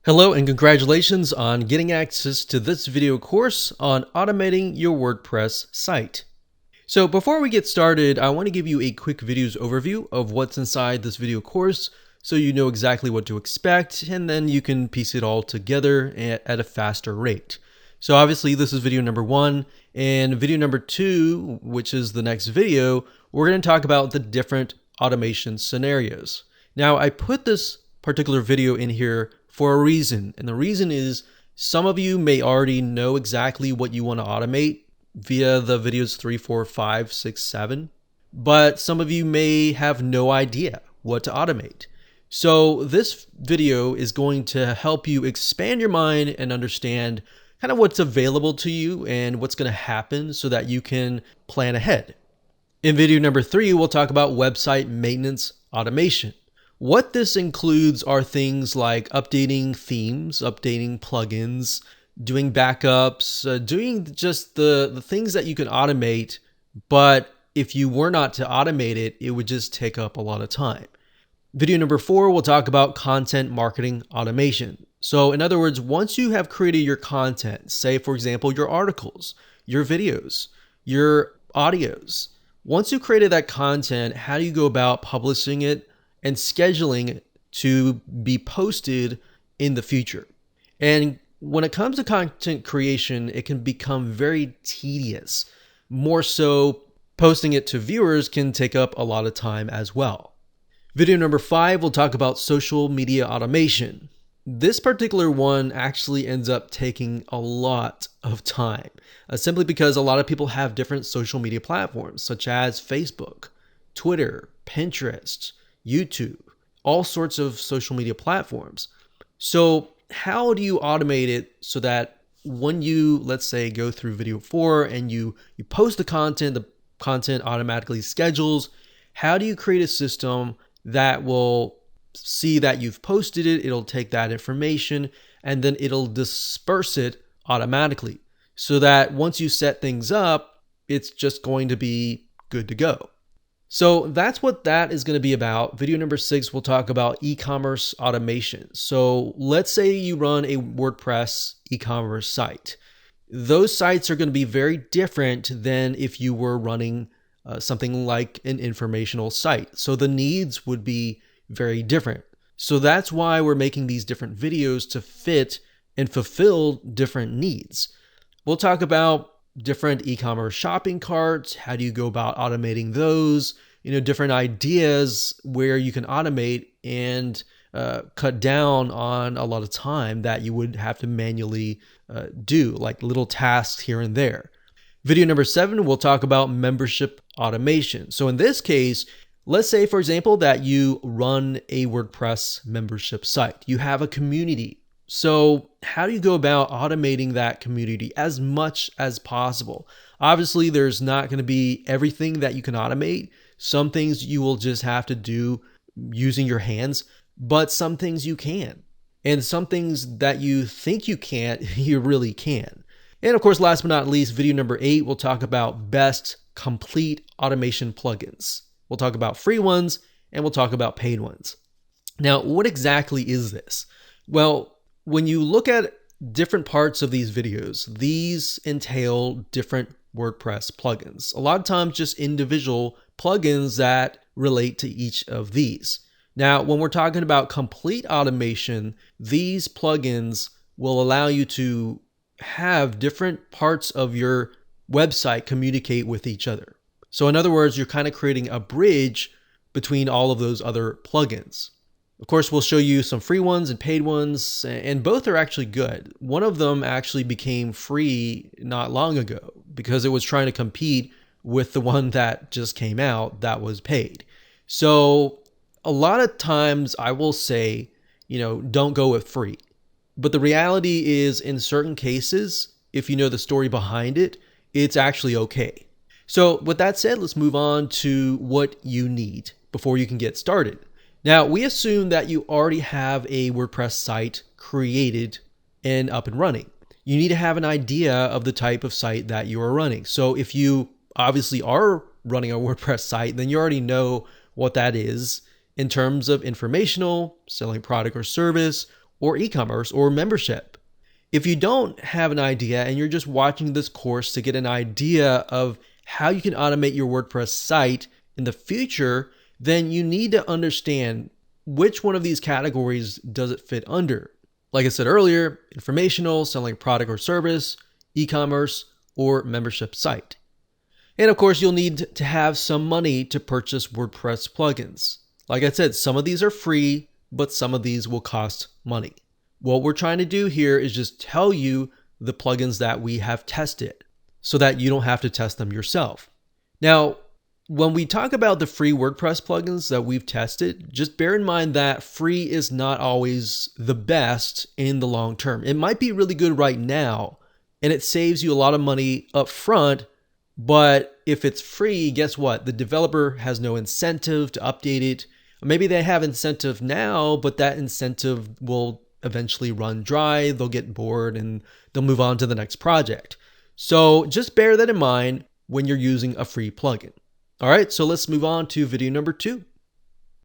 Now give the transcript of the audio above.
Hello and congratulations on getting access to this video course on automating your WordPress site. So before we get started, I want to give you a quick videos overview of what's inside this video course so you know exactly what to expect, and then you can piece it all together at a faster rate. So obviously this is video number 1, and video number 2, which is the next video, we're going to talk about the different automation scenarios. Now I put this particular video in here for a reason, and the reason is some of you may already know exactly what you want to automate via the videos 3, 4, 5, 6, 7, but some of you may have no idea what to automate. So this video is going to help you expand your mind and understand kind of what's available to you and what's going to happen so that you can plan ahead. In video number 3, we'll talk about website maintenance automation. What this includes are things like updating themes, updating plugins, doing backups, doing just the things that you can automate, but if you were not to automate it, it would just take up a lot of time. Video number 4, we'll talk about content marketing automation. So in other words, once you have created your content, say for example, your articles, your videos, your audios, once you created that content, how do you go about publishing it and scheduling it to be posted in the future? And when it comes to content creation, it can become very tedious. More so, posting it to viewers can take up a lot of time as well. Video number 5, we'll talk about social media automation. This particular one actually ends up taking a lot of time, simply because a lot of people have different social media platforms, such as Facebook, Twitter, Pinterest, YouTube, all sorts of social media platforms. So how do you automate it so that when you, let's say, go through video 4 and you post the content automatically schedules? How do you create a system that will see that you've posted it, it'll take that information, and then it'll disperse it automatically so that once you set things up, it's just going to be good to go? So that's what that is going to be about. Video number 6, we'll talk about e-commerce automation. So let's say you run a WordPress e-commerce site. Those sites are going to be very different than if you were running something like an informational site. So the needs would be very different. So that's why we're making these different videos to fit and fulfill different needs. We'll talk about different e-commerce shopping carts. How do you go about automating those? Different ideas where you can automate and cut down on a lot of time that you would have to manually do, like little tasks here and there. Video number 7, we'll talk about membership automation. So in this case, let's say, for example, that you run a WordPress membership site. You have a community. So how do you go about automating that community as much as possible? Obviously, there's not going to be everything that you can automate. Some things you will just have to do using your hands, but some things you can. And some things that you think you can't, you really can. And of course, last but not least, video number 8, we'll talk about best complete automation plugins. We'll talk about free ones and we'll talk about paid ones. Now, what exactly is this? Well, when you look at different parts of these videos, these entail different WordPress plugins. A lot of times just individual plugins that relate to each of these. Now, when we're talking about complete automation, these plugins will allow you to have different parts of your website communicate with each other. So in other words, you're kind of creating a bridge between all of those other plugins. Of course, we'll show you some free ones and paid ones, and both are actually good. One of them actually became free not long ago because it was trying to compete with the one that just came out that was paid. So a lot of times I will say, don't go with free. But the reality is, in certain cases, if you know the story behind it, it's actually okay. So with that said, let's move on to what you need before you can get started. Now, we assume that you already have a WordPress site created and up and running. You need to have an idea of the type of site that you are running. So if you obviously are running a WordPress site, then you already know what that is in terms of informational, selling product or service, or e-commerce or membership. If you don't have an idea and you're just watching this course to get an idea of how you can automate your WordPress site in the future, then you need to understand which one of these categories does it fit under. Like I said earlier, informational, selling a product or service, e-commerce, or membership site. And of course, you'll need to have some money to purchase WordPress plugins. Like I said, some of these are free, but some of these will cost money. What we're trying to do here is just tell you the plugins that we have tested so that you don't have to test them yourself. Now, when we talk about the free WordPress plugins that we've tested, just bear in mind that free is not always the best in the long term. It might be really good right now, and it saves you a lot of money up front, but if it's free, guess what? The developer has no incentive to update it. Maybe they have incentive now, but that incentive will eventually run dry. They'll get bored and they'll move on to the next project. So just bear that in mind when you're using a free plugin. All right, so let's move on to video number 2.